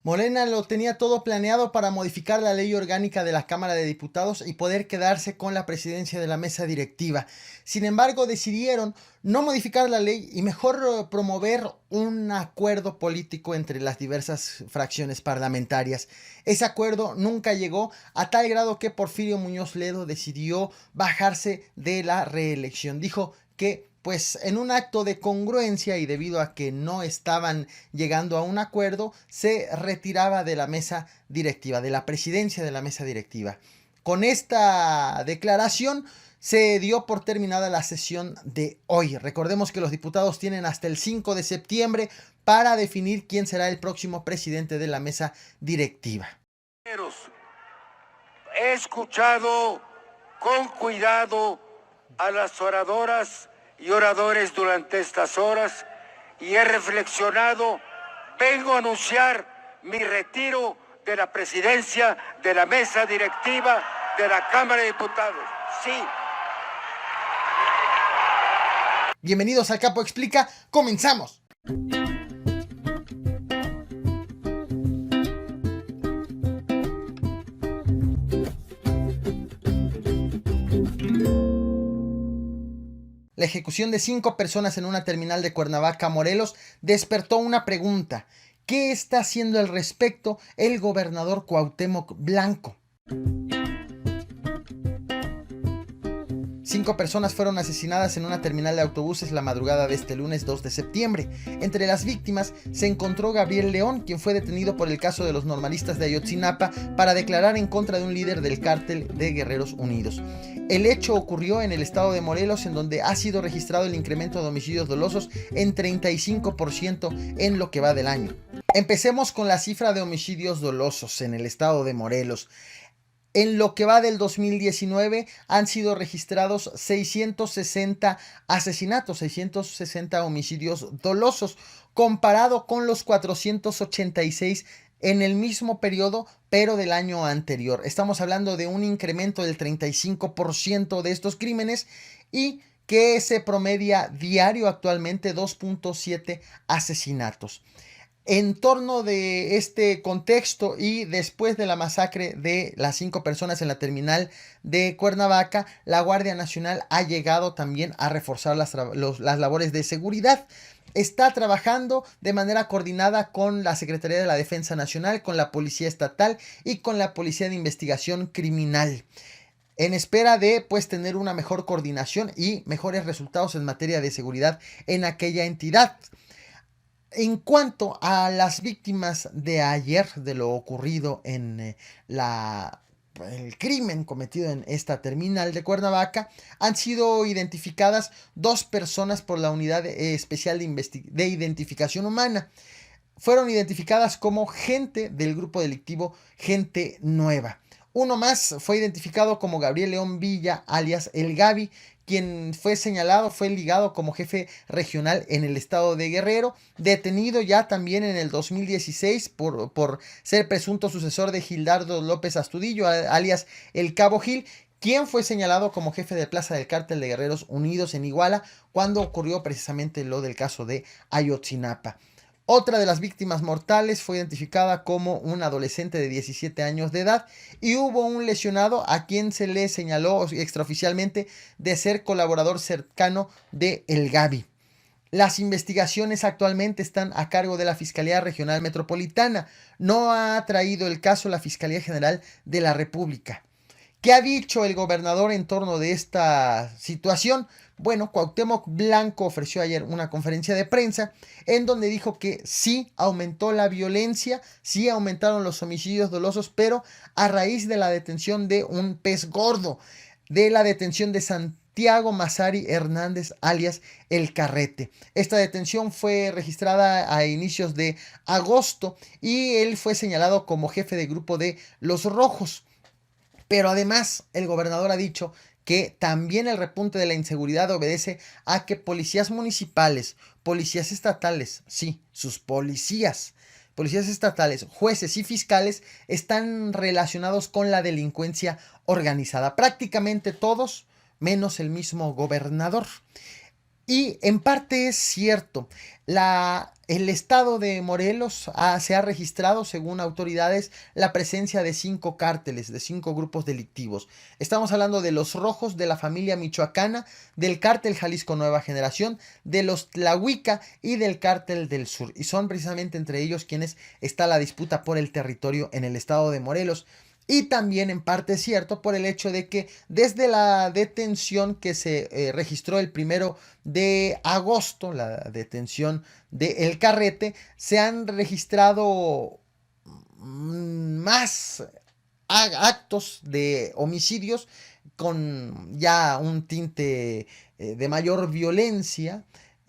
Morena lo tenía todo planeado para modificar la ley orgánica de la Cámara de Diputados y poder quedarse con la presidencia de la mesa directiva. Sin embargo, decidieron no modificar la ley y mejor promover un acuerdo político entre las diversas fracciones parlamentarias. Ese acuerdo nunca llegó, a tal grado que Porfirio Muñoz Ledo decidió bajarse de la reelección. Dijo que pues en un acto de congruencia y debido a que no estaban llegando a un acuerdo, se retiraba de la mesa directiva, de la presidencia de la mesa directiva. Con esta declaración se dio por terminada la sesión de hoy. Recordemos que los diputados tienen hasta el 5 de septiembre para definir quién será el próximo presidente de la mesa directiva. He escuchado con cuidado a las oradoras y oradores durante estas horas y he reflexionado. Vengo a anunciar mi retiro de la presidencia de la mesa directiva de la Cámara de Diputados. Sí. Bienvenidos al Capo Explica, comenzamos. La ejecución de 5 personas en una terminal de Cuernavaca, Morelos, despertó una pregunta. ¿Qué está haciendo al respecto el gobernador Cuauhtémoc Blanco? 5 personas fueron asesinadas en una terminal de autobuses la madrugada de este lunes 2 de septiembre. Entre las víctimas se encontró Gabriel León, quien fue detenido por el caso de los normalistas de Ayotzinapa para declarar en contra de un líder del cártel de Guerreros Unidos. El hecho ocurrió en el estado de Morelos, en donde ha sido registrado el incremento de homicidios dolosos en 35% en lo que va del año. Empecemos con la cifra de homicidios dolosos en el estado de Morelos. En lo que va del 2019 han sido registrados 660 asesinatos, 660 homicidios dolosos, comparado con los 486 en el mismo periodo, pero del año anterior. Estamos hablando de un incremento del 35% de estos crímenes y que se promedia diario actualmente 2.7 asesinatos. En torno de este contexto y después de la masacre de las 5 personas en la terminal de Cuernavaca, la Guardia Nacional ha llegado también a reforzar las labores de seguridad. Está trabajando de manera coordinada con la Secretaría de la Defensa Nacional, con la Policía Estatal y con la Policía de Investigación Criminal, en espera de pues tener una mejor coordinación y mejores resultados en materia de seguridad en aquella entidad. En cuanto a las víctimas de ayer, de lo ocurrido en el crimen cometido en esta terminal de Cuernavaca, han sido identificadas 2 personas por la Unidad Especial de Identificación Humana. Fueron identificadas como gente del grupo delictivo Gente Nueva. Uno más fue identificado como Gabriel León Villa, alias El Gaby, quien fue ligado como jefe regional en el estado de Guerrero, detenido ya también en el 2016 por ser presunto sucesor de Gildardo López Astudillo, alias El Cabo Gil, quien fue señalado como jefe de plaza del cártel de Guerreros Unidos en Iguala cuando ocurrió precisamente lo del caso de Ayotzinapa. Otra de las víctimas mortales fue identificada como un adolescente de 17 años de edad y hubo un lesionado a quien se le señaló extraoficialmente de ser colaborador cercano de El Gaby. Las investigaciones actualmente están a cargo de la Fiscalía Regional Metropolitana. No ha traído el caso la Fiscalía General de la República. ¿Qué ha dicho el gobernador en torno de esta situación? Bueno, Cuauhtémoc Blanco ofreció ayer una conferencia de prensa en donde dijo que sí aumentó la violencia, sí aumentaron los homicidios dolosos, pero a raíz de la detención de un pez gordo, de la detención de Santiago Mazari Hernández, alias El Carrete. Esta detención fue registrada a inicios de agosto y él fue señalado como jefe de grupo de Los Rojos. Pero además, el gobernador ha dicho que también el repunte de la inseguridad obedece a que policías municipales, policías estatales, sí, sus policías estatales, jueces y fiscales están relacionados con la delincuencia organizada. Prácticamente todos, menos el mismo gobernador. Y en parte es cierto, el estado de Morelos se ha registrado, según autoridades, la presencia de 5 cárteles, de 5 grupos delictivos. Estamos hablando de los Rojos, de la familia michoacana, del cártel Jalisco Nueva Generación, de los Tlahuica y del cártel del Sur. Y son precisamente entre ellos quienes está la disputa por el territorio en el estado de Morelos. Y también en parte es cierto por el hecho de que desde la detención que se registró el 1 de agosto, la detención de El Carrete, se han registrado más actos de homicidios con ya un tinte de mayor violencia,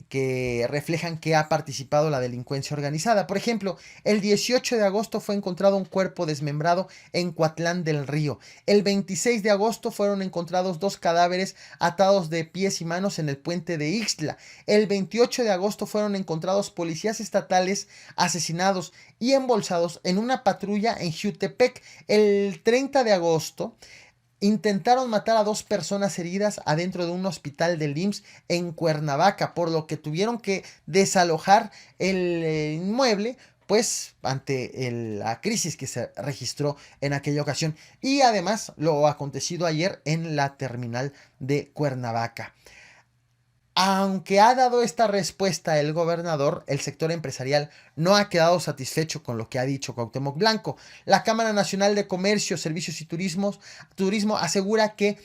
que reflejan que ha participado la delincuencia organizada. Por ejemplo, el 18 de agosto fue encontrado un cuerpo desmembrado en Coatlán del Río. El 26 de agosto fueron encontrados 2 cadáveres atados de pies y manos en el puente de Ixtla. El 28 de agosto fueron encontrados policías estatales asesinados y embolsados en una patrulla en Jutepec. El 30 de agosto intentaron matar a 2 personas heridas adentro de un hospital del IMSS en Cuernavaca, por lo que tuvieron que desalojar el inmueble, pues ante la crisis que se registró en aquella ocasión. Y además lo acontecido ayer en la terminal de Cuernavaca. Aunque ha dado esta respuesta el gobernador, el sector empresarial no ha quedado satisfecho con lo que ha dicho Cuauhtémoc Blanco. La Cámara Nacional de Comercio, Servicios y Turismo asegura que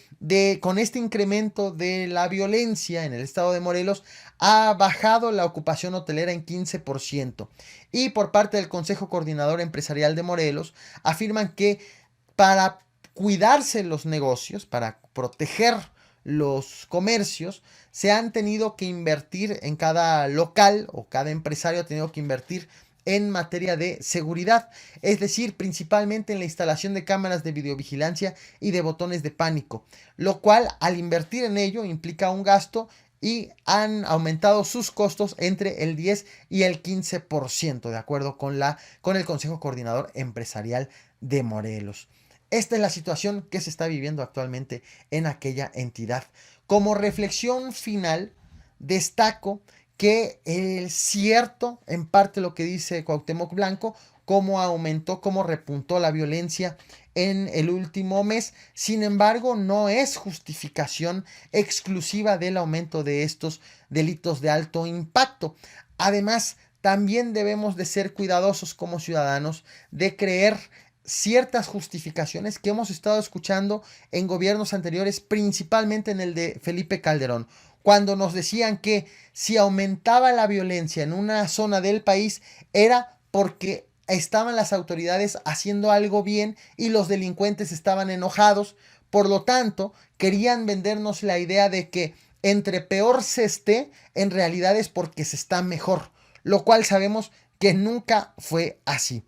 con este incremento de la violencia en el estado de Morelos ha bajado la ocupación hotelera en 15%. Y por parte del Consejo Coordinador Empresarial de Morelos afirman que para cuidarse los negocios, para proteger los comercios, se han tenido que invertir en cada local, o cada empresario ha tenido que invertir en materia de seguridad, es decir, principalmente en la instalación de cámaras de videovigilancia y de botones de pánico, lo cual al invertir en ello implica un gasto y han aumentado sus costos entre el 10 y el 15%, de acuerdo con el Consejo Coordinador Empresarial de Morelos. Esta es la situación que se está viviendo actualmente en aquella entidad. Como reflexión final, destaco que es cierto en parte lo que dice Cuauhtémoc Blanco, cómo aumentó, cómo repuntó la violencia en el último mes. Sin embargo, no es justificación exclusiva del aumento de estos delitos de alto impacto. Además, también debemos de ser cuidadosos como ciudadanos de creer ciertas justificaciones que hemos estado escuchando en gobiernos anteriores, principalmente en el de Felipe Calderón, cuando nos decían que si aumentaba la violencia en una zona del país era porque estaban las autoridades haciendo algo bien y los delincuentes estaban enojados. Por lo tanto, querían vendernos la idea de que entre peor se esté, en realidad es porque se está mejor, lo cual sabemos que nunca fue así.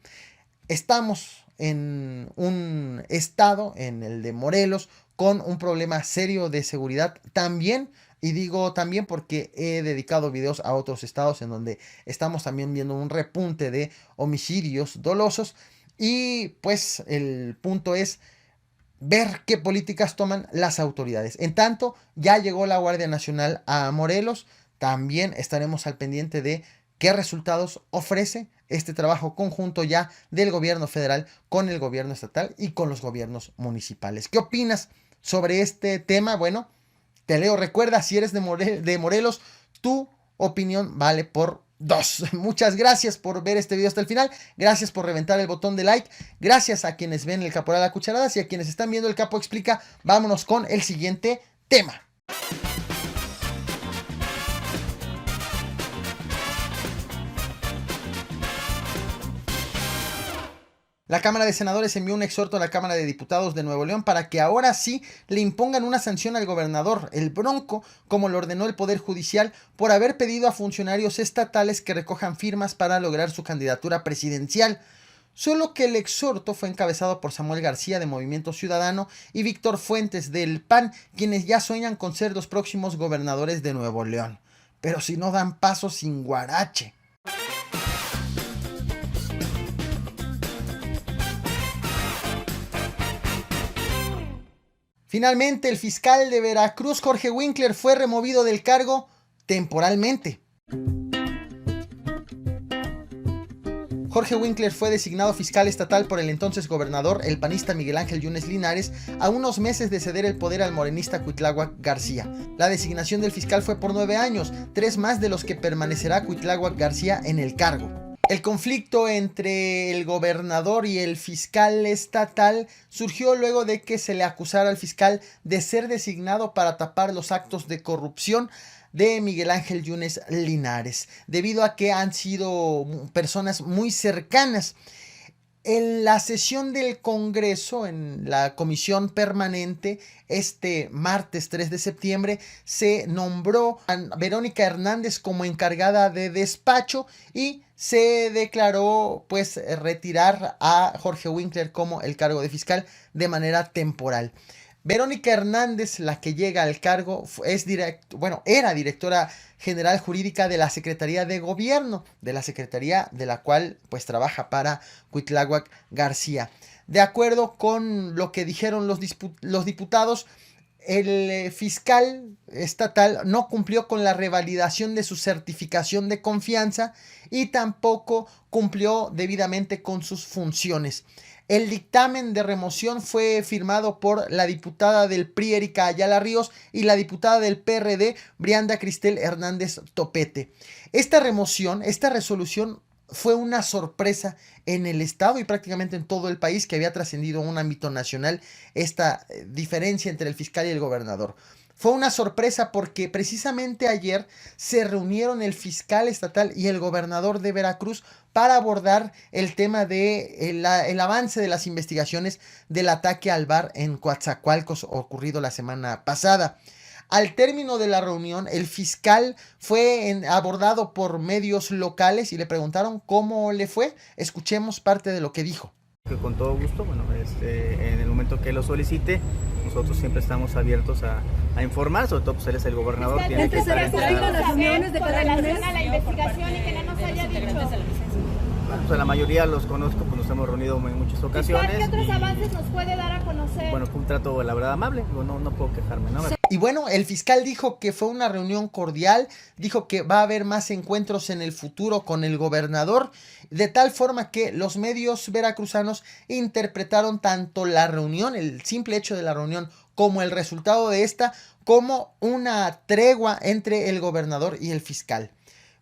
Estamos en un estado, en el de Morelos, con un problema serio de seguridad también, y digo también porque he dedicado videos a otros estados en donde estamos también viendo un repunte de homicidios dolosos, y pues el punto es ver qué políticas toman las autoridades. En tanto, ya llegó la Guardia Nacional a Morelos, también estaremos al pendiente de qué resultados ofrece este trabajo conjunto ya del gobierno federal con el gobierno estatal y con los gobiernos municipales. ¿Qué opinas sobre este tema? Bueno, te leo. Recuerda, si eres de Morelos, tu opinión vale por 2. Muchas gracias por ver este video hasta el final. Gracias por reventar el botón de like. Gracias a quienes ven el Caporal a Cucharadas y a quienes están viendo el Capo Explica. Vámonos con el siguiente tema. La Cámara de Senadores envió un exhorto a la Cámara de Diputados de Nuevo León para que ahora sí le impongan una sanción al gobernador, el Bronco, como lo ordenó el Poder Judicial, por haber pedido a funcionarios estatales que recojan firmas para lograr su candidatura presidencial. Solo que el exhorto fue encabezado por Samuel García de Movimiento Ciudadano y Víctor Fuentes del PAN, quienes ya sueñan con ser los próximos gobernadores de Nuevo León. Pero si no dan paso sin guarache. Finalmente, el fiscal de Veracruz, Jorge Winkler, fue removido del cargo temporalmente. Jorge Winkler fue designado fiscal estatal por el entonces gobernador, el panista Miguel Ángel Yunes Linares, a unos meses de ceder el poder al morenista Cuitláhuac García. La designación del fiscal fue por 9 años, 3 más de los que permanecerá Cuitláhuac García en el cargo. El conflicto entre el gobernador y el fiscal estatal surgió luego de que se le acusara al fiscal de ser designado para tapar los actos de corrupción de Miguel Ángel Yunes Linares, debido a que han sido personas muy cercanas. En la sesión del Congreso, en la comisión permanente, este martes 3 de septiembre, se nombró a Verónica Hernández como encargada de despacho y se declaró pues retirar a Jorge Winkler como el cargo de fiscal de manera temporal. Verónica Hernández, la que llega al cargo, era directora general jurídica de la Secretaría de Gobierno, de la Secretaría de la cual pues trabaja para Cuitláhuac García. De acuerdo con lo que dijeron los diputados, el fiscal estatal no cumplió con la revalidación de su certificación de confianza y tampoco cumplió debidamente con sus funciones. El dictamen de remoción fue firmado por la diputada del PRI, Erika Ayala Ríos, y la diputada del PRD, Brianda Cristel Hernández Topete. Esta resolución fue una sorpresa en el estado y prácticamente en todo el país, que había trascendido a un ámbito nacional esta diferencia entre el fiscal y el gobernador. Fue una sorpresa porque precisamente ayer se reunieron el fiscal estatal y el gobernador de Veracruz para abordar el tema de el avance de las investigaciones del ataque al bar en Coatzacoalcos ocurrido la semana pasada. Al término de la reunión, el fiscal fue abordado por medios locales y le preguntaron cómo le fue. Escuchemos parte de lo que dijo. Con todo gusto, en el momento que lo solicite, nosotros siempre estamos abiertos a informar, sobre todo pues él es el gobernador, tiene que estar enterado. Las reuniones de cada relación a la investigación y que no nos haya dicho. Bueno, pues a la mayoría los conozco, pues nos hemos reunido en muchas ocasiones. ¿Qué otros avances nos puede dar a conocer? Bueno, fue un trato, la verdad, amable, no puedo quejarme, ¿no? Y bueno, el fiscal dijo que fue una reunión cordial, dijo que va a haber más encuentros en el futuro con el gobernador, de tal forma que los medios veracruzanos interpretaron tanto la reunión, el simple hecho de la reunión, como el resultado de esta, como una tregua entre el gobernador y el fiscal.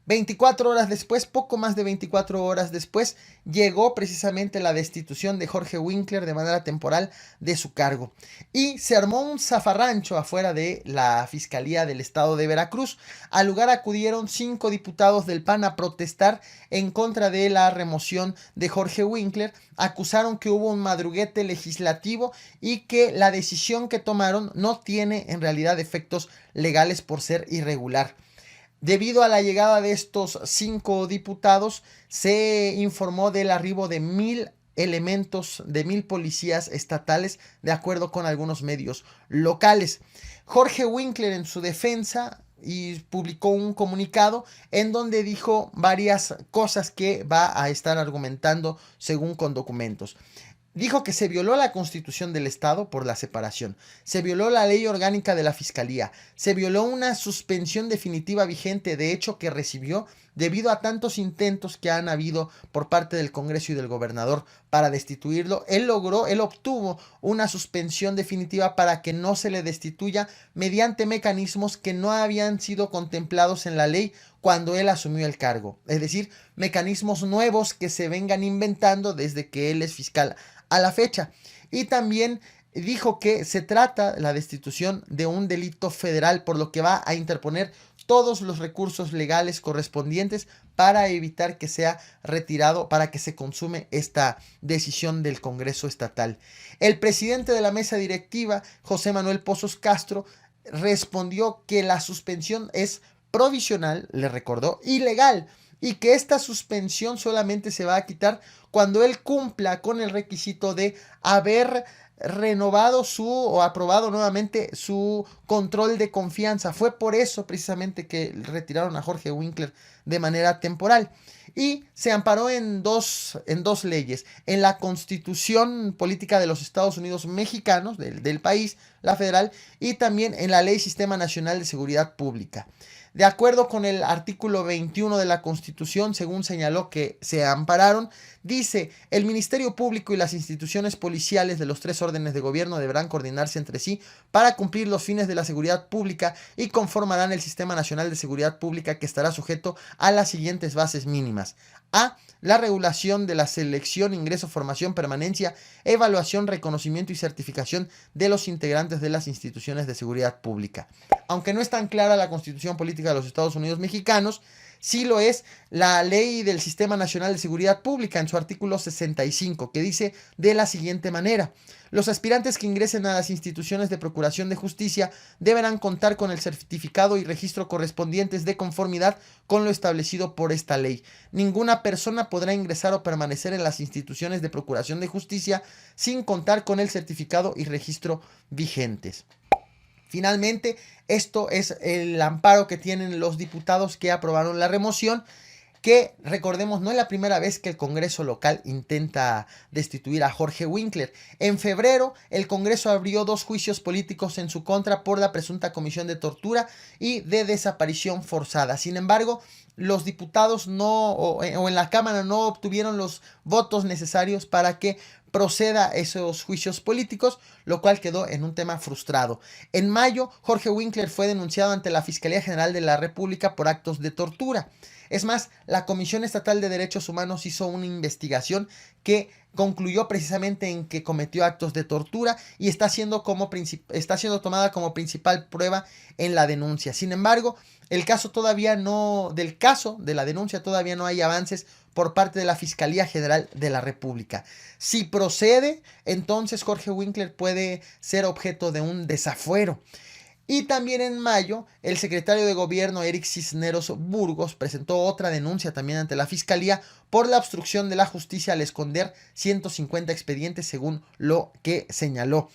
24 horas después, poco más de 24 horas después, llegó precisamente la destitución de Jorge Winkler de manera temporal de su cargo. Y se armó un zafarrancho afuera de la Fiscalía del Estado de Veracruz. Al lugar acudieron 5 diputados del PAN a protestar en contra de la remoción de Jorge Winkler. Acusaron que hubo un madruguete legislativo y que la decisión que tomaron no tiene en realidad efectos legales por ser irregular. Debido a la llegada de estos 5 diputados, se informó del arribo de 1,000 elementos, de 1,000 policías estatales, de acuerdo con algunos medios locales. Jorge Winkler, en su defensa, publicó un comunicado en donde dijo varias cosas que va a estar argumentando según con documentos. Dijo que se violó la Constitución del Estado por la separación, se violó la ley orgánica de la Fiscalía, se violó una suspensión definitiva vigente de hecho que recibió debido a tantos intentos que han habido por parte del Congreso y del gobernador para destituirlo. Él obtuvo una suspensión definitiva para que no se le destituya mediante mecanismos que no habían sido contemplados en la ley cuando él asumió el cargo, es decir, mecanismos nuevos que se vengan inventando desde que él es fiscal a la fecha. Y también dijo que se trata la destitución de un delito federal, por lo que va a interponer todos los recursos legales correspondientes para evitar que sea retirado, para que se consume esta decisión del Congreso estatal. El presidente de la mesa directiva, José Manuel Pozos Castro, respondió que la suspensión es provisional, le recordó, ilegal, y que esta suspensión solamente se va a quitar cuando él cumpla con el requisito de haber renovado o aprobado nuevamente su control de confianza. Fue por eso precisamente que retiraron a Jorge Winkler de manera temporal. Y se amparó en dos leyes: en la Constitución Política de los Estados Unidos Mexicanos, del país, la federal, y también en la Ley Sistema Nacional de Seguridad Pública. De acuerdo con el artículo 21 de la Constitución, según señaló que se ampararon, dice: el Ministerio Público y las instituciones policiales de los 3 órdenes de gobierno deberán coordinarse entre sí para cumplir los fines de la seguridad pública y conformarán el Sistema Nacional de Seguridad Pública, que estará sujeto a las siguientes bases mínimas: a. La regulación de la selección, ingreso, formación, permanencia, evaluación, reconocimiento y certificación de los integrantes de las instituciones de seguridad pública. Aunque no es tan clara la Constitución Política de los Estados Unidos Mexicanos, sí lo es la Ley del Sistema Nacional de Seguridad Pública en su artículo 65, que dice de la siguiente manera: los aspirantes que ingresen a las instituciones de procuración de justicia deberán contar con el certificado y registro correspondientes de conformidad con lo establecido por esta ley. Ninguna persona podrá ingresar o permanecer en las instituciones de procuración de justicia sin contar con el certificado y registro vigentes. Finalmente, esto es el amparo que tienen los diputados que aprobaron la remoción, que, recordemos, no es la primera vez que el Congreso local intenta destituir a Jorge Winkler. En febrero, el Congreso abrió 2 juicios políticos en su contra por la presunta comisión de tortura y de desaparición forzada. Sin embargo, los diputados o en la Cámara no obtuvieron los votos necesarios para que proceda esos juicios políticos, lo cual quedó en un tema frustrado. En mayo, Jorge Winkler fue denunciado ante la Fiscalía General de la República por actos de tortura. Es más, la Comisión Estatal de Derechos Humanos hizo una investigación que concluyó precisamente en que cometió actos de tortura y está siendo tomada como principal prueba en la denuncia. Sin embargo, del caso de la denuncia todavía no hay avances por parte de la Fiscalía General de la República. Si procede, entonces Jorge Winkler puede ser objeto de un desafuero. Y también en mayo, el secretario de Gobierno, Eric Cisneros Burgos, presentó otra denuncia también ante la Fiscalía por la obstrucción de la justicia al esconder 150 expedientes, según lo que señaló.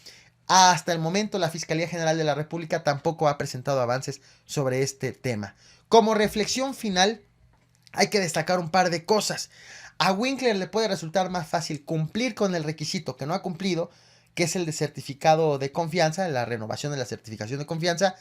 Hasta el momento, la Fiscalía General de la República tampoco ha presentado avances sobre este tema. Como reflexión final, hay que destacar un par de cosas. A Winkler le puede resultar más fácil cumplir con el requisito que no ha cumplido, que es el de certificado de confianza, la renovación de la certificación de confianza,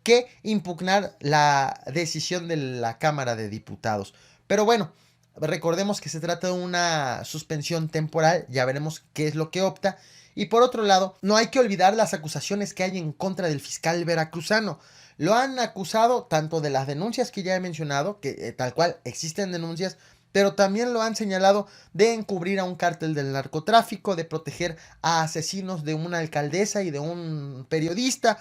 que impugnar la decisión de la Cámara de Diputados. Pero bueno, recordemos que se trata de una suspensión temporal, ya veremos qué es lo que opta. Y por otro lado, no hay que olvidar las acusaciones que hay en contra del fiscal veracruzano. Lo han acusado tanto de las denuncias que ya he mencionado, que tal cual existen denuncias, pero también lo han señalado de encubrir a un cártel del narcotráfico, de proteger a asesinos de una alcaldesa y de un periodista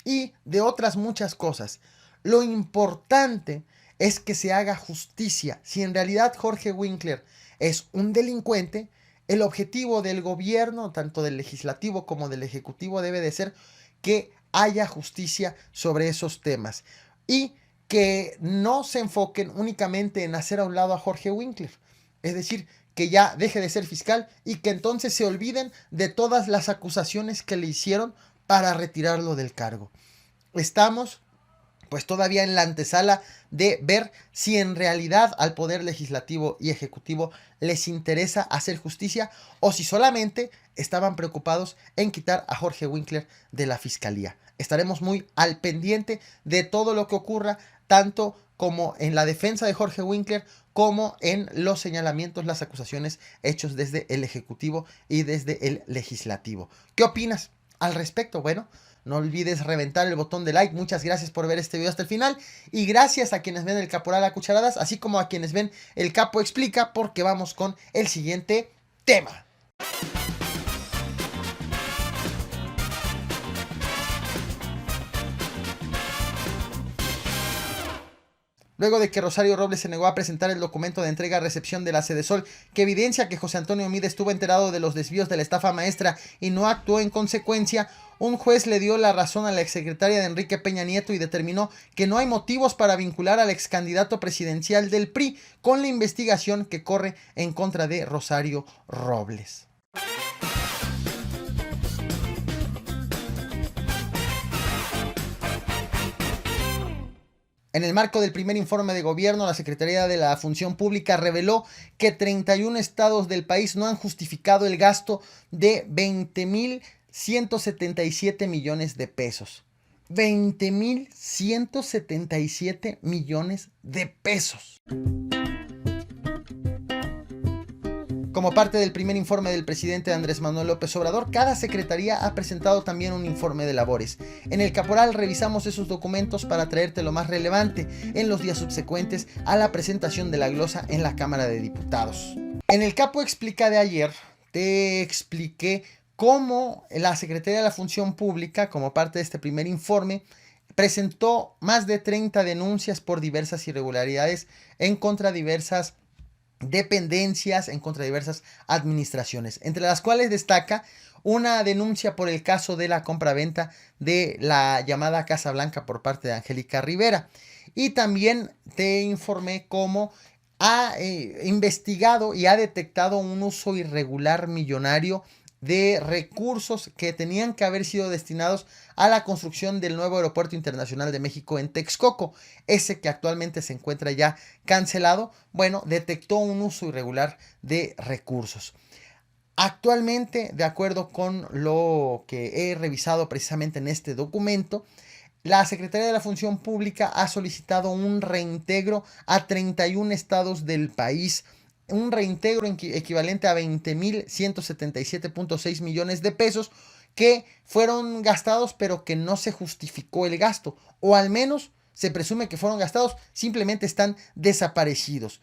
y de otras muchas cosas. Lo importante es que se haga justicia. Si en realidad Jorge Winkler es un delincuente, el objetivo del gobierno, tanto del legislativo como del ejecutivo, debe de ser que haya justicia sobre esos temas y que no se enfoquen únicamente en hacer a un lado a Jorge Winkler. Es decir, que ya deje de ser fiscal y que entonces se olviden de todas las acusaciones que le hicieron para retirarlo del cargo. Estamos pues todavía en la antesala de ver si en realidad al Poder Legislativo y Ejecutivo les interesa hacer justicia o si solamente estaban preocupados en quitar a Jorge Winkler de la Fiscalía. Estaremos muy al pendiente de todo lo que ocurra, tanto como en la defensa de Jorge Winkler como en los señalamientos, las acusaciones hechos desde el Ejecutivo y desde el Legislativo. ¿Qué opinas al respecto? Bueno, no olvides reventar el botón de like. Muchas gracias por ver este video hasta el final. Y gracias a quienes ven el Caporal a cucharadas, así como a quienes ven el Capo Explica, porque vamos con el siguiente tema. Luego de que Rosario Robles se negó a presentar el documento de entrega-recepción de la Sedesol, que evidencia que José Antonio Mide estuvo enterado de los desvíos de la estafa maestra y no actuó en consecuencia, un juez le dio la razón a la exsecretaria de Enrique Peña Nieto y determinó que no hay motivos para vincular al excandidato presidencial del PRI con la investigación que corre en contra de Rosario Robles. En el marco del primer informe de gobierno, la Secretaría de la Función Pública reveló que 31 estados del país no han justificado el gasto de 20,177 millones de pesos. 20,177 millones de pesos. Como parte del primer informe del presidente Andrés Manuel López Obrador, cada secretaría ha presentado también un informe de labores. En el Caporal revisamos esos documentos para traerte lo más relevante en los días subsecuentes a la presentación de la glosa en la Cámara de Diputados. En el Capo Explica de ayer, te expliqué cómo la Secretaría de la Función Pública, como parte de este primer informe, presentó más de 30 denuncias por diversas irregularidades en contra de diversas dependencias, en contra de diversas administraciones, entre las cuales destaca una denuncia por el caso de la compraventa de la llamada Casa Blanca por parte de Angélica Rivera. Y también te informé cómo ha investigado y ha detectado un uso irregular millonario de recursos que tenían que haber sido destinados a la construcción del nuevo Aeropuerto Internacional de México en Texcoco, ese que actualmente se encuentra ya cancelado. Bueno, detectó un uso irregular de recursos. Actualmente, de acuerdo con lo que he revisado precisamente en este documento, la Secretaría de la Función Pública ha solicitado un reintegro a 31 estados del país, un reintegro equivalente a 20,177.6 millones de pesos que fueron gastados pero que no se justificó el gasto, o al menos se presume que fueron gastados, simplemente están desaparecidos.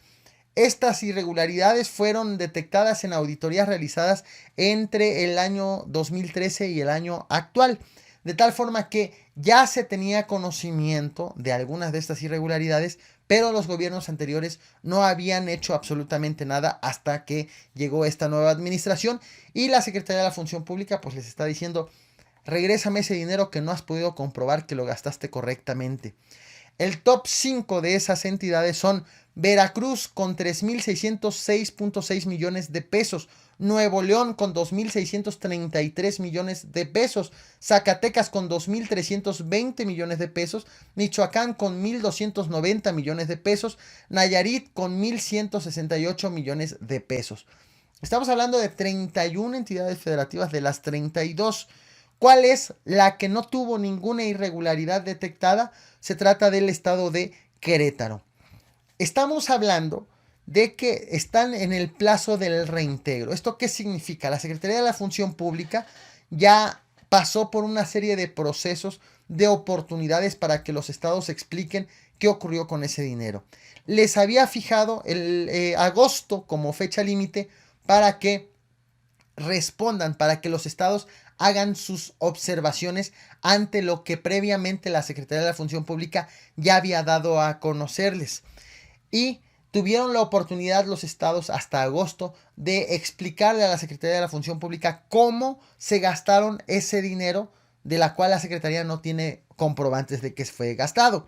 Estas irregularidades fueron detectadas en auditorías realizadas entre el año 2013 y el año actual, de tal forma que ya se tenía conocimiento de algunas de estas irregularidades, pero los gobiernos anteriores no habían hecho absolutamente nada hasta que llegó esta nueva administración y la Secretaría de la Función Pública pues les está diciendo: regrésame ese dinero que no has podido comprobar que lo gastaste correctamente. El top 5 de esas entidades son Veracruz con 3,606.6 millones de pesos, Nuevo León con 2,633 millones de pesos, Zacatecas con 2,320 millones de pesos, Michoacán con 1,290 millones de pesos, Nayarit con 1,168 millones de pesos. Estamos hablando de 31 entidades federativas de las 32. ¿Cuál es la que no tuvo ninguna irregularidad detectada? Se trata del estado de Querétaro. Estamos hablando de que están en el plazo del reintegro. ¿Esto qué significa? La Secretaría de la Función Pública ya pasó por una serie de procesos de oportunidades para que los estados expliquen qué ocurrió con ese dinero. Les había fijado el agosto como fecha límite para que respondan, para que los estados hagan sus observaciones ante lo que previamente la Secretaría de la Función Pública ya había dado a conocerles. Y tuvieron la oportunidad los estados hasta agosto de explicarle a la Secretaría de la Función Pública cómo se gastaron ese dinero de la cual la Secretaría no tiene comprobantes de que fue gastado.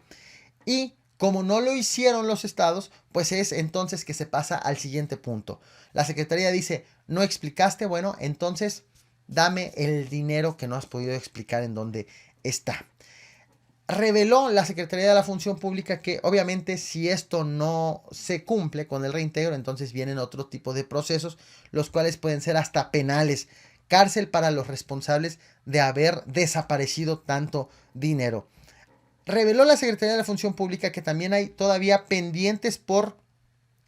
Y como no lo hicieron los estados, pues es entonces que se pasa al siguiente punto. La Secretaría dice: no explicaste, bueno, entonces dame el dinero que no has podido explicar en dónde está. Reveló la Secretaría de la Función Pública que obviamente si esto no se cumple con el reintegro, entonces vienen otro tipo de procesos, los cuales pueden ser hasta penales, cárcel para los responsables de haber desaparecido tanto dinero. Reveló la Secretaría de la Función Pública que también hay todavía pendientes por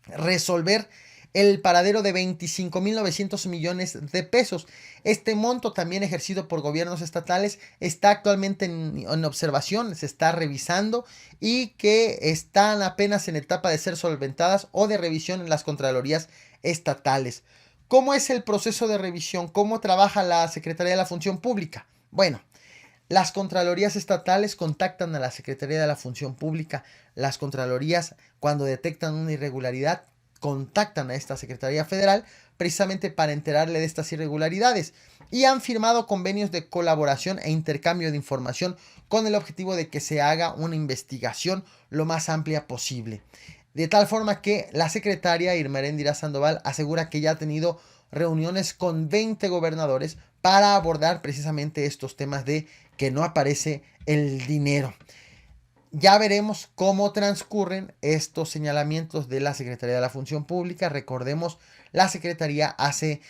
resolver el paradero de 25,900 millones de pesos. Este monto, también ejercido por gobiernos estatales, está actualmente en observación, se está revisando y que están apenas en etapa de ser solventadas o de revisión en las contralorías estatales. ¿Cómo es el proceso de revisión? ¿Cómo trabaja la Secretaría de la Función Pública? Bueno, las contralorías estatales contactan a la Secretaría de la Función Pública. Las contralorías, cuando detectan una irregularidad, contactan a esta Secretaría Federal precisamente para enterarle de estas irregularidades y han firmado convenios de colaboración e intercambio de información con el objetivo de que se haga una investigación lo más amplia posible. De tal forma que la secretaria Irma Eréndira Sandoval asegura que ya ha tenido reuniones con 20 gobernadores para abordar precisamente estos temas de que no aparece el dinero. Ya veremos cómo transcurren estos señalamientos de la Secretaría de la Función Pública. Recordemos, la Secretaría hace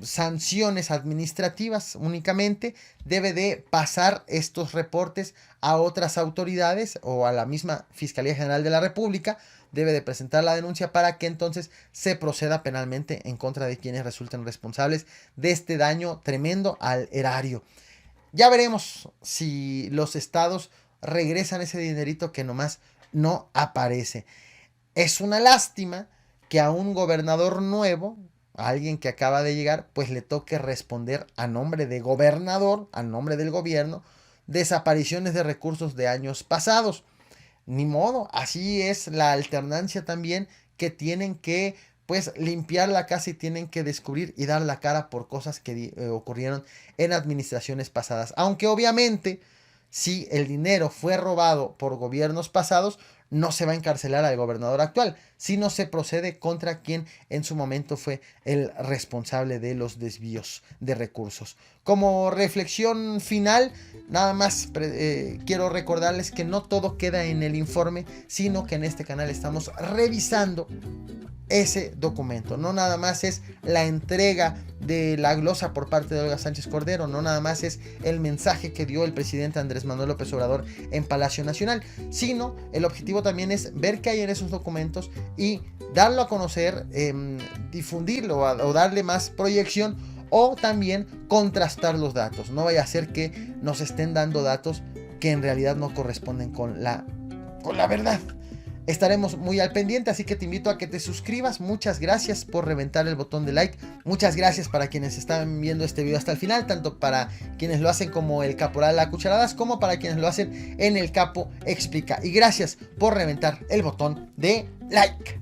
sanciones administrativas únicamente, debe de pasar estos reportes a otras autoridades o a la misma Fiscalía General de la República, debe de presentar la denuncia para que entonces se proceda penalmente en contra de quienes resulten responsables de este daño tremendo al erario. Ya veremos si los estados regresan ese dinerito que nomás no aparece. Es una lástima que a un gobernador nuevo, a alguien que acaba de llegar, pues le toque responder a nombre de gobernador, a nombre del gobierno, desapariciones de recursos de años pasados. Ni modo, así es la alternancia también, que tienen que pues limpiar la casa y tienen que descubrir y dar la cara por cosas que ocurrieron en administraciones pasadas. Aunque obviamente, si el dinero fue robado por gobiernos pasados, no se va a encarcelar al gobernador actual, sino se procede contra quien en su momento fue el responsable de los desvíos de recursos. Como reflexión final, nada más quiero recordarles que no todo queda en el informe, sino que en este canal estamos revisando ese documento. No nada más es la entrega de la glosa por parte de Olga Sánchez Cordero, no nada más es el mensaje que dio el presidente Andrés Manuel López Obrador en Palacio Nacional, sino el objetivo también es ver qué hay en esos documentos y darlo a conocer, difundirlo o darle más proyección, o también contrastar los datos. No vaya a ser que nos estén dando datos que en realidad no corresponden con la verdad. Estaremos muy al pendiente, así que te invito a que te suscribas. Muchas gracias por reventar el botón de like. Muchas gracias para quienes están viendo este video hasta el final, tanto para quienes lo hacen como el Caporal a Cucharadas, como para quienes lo hacen en el Capo Explica. Y gracias por reventar el botón de like.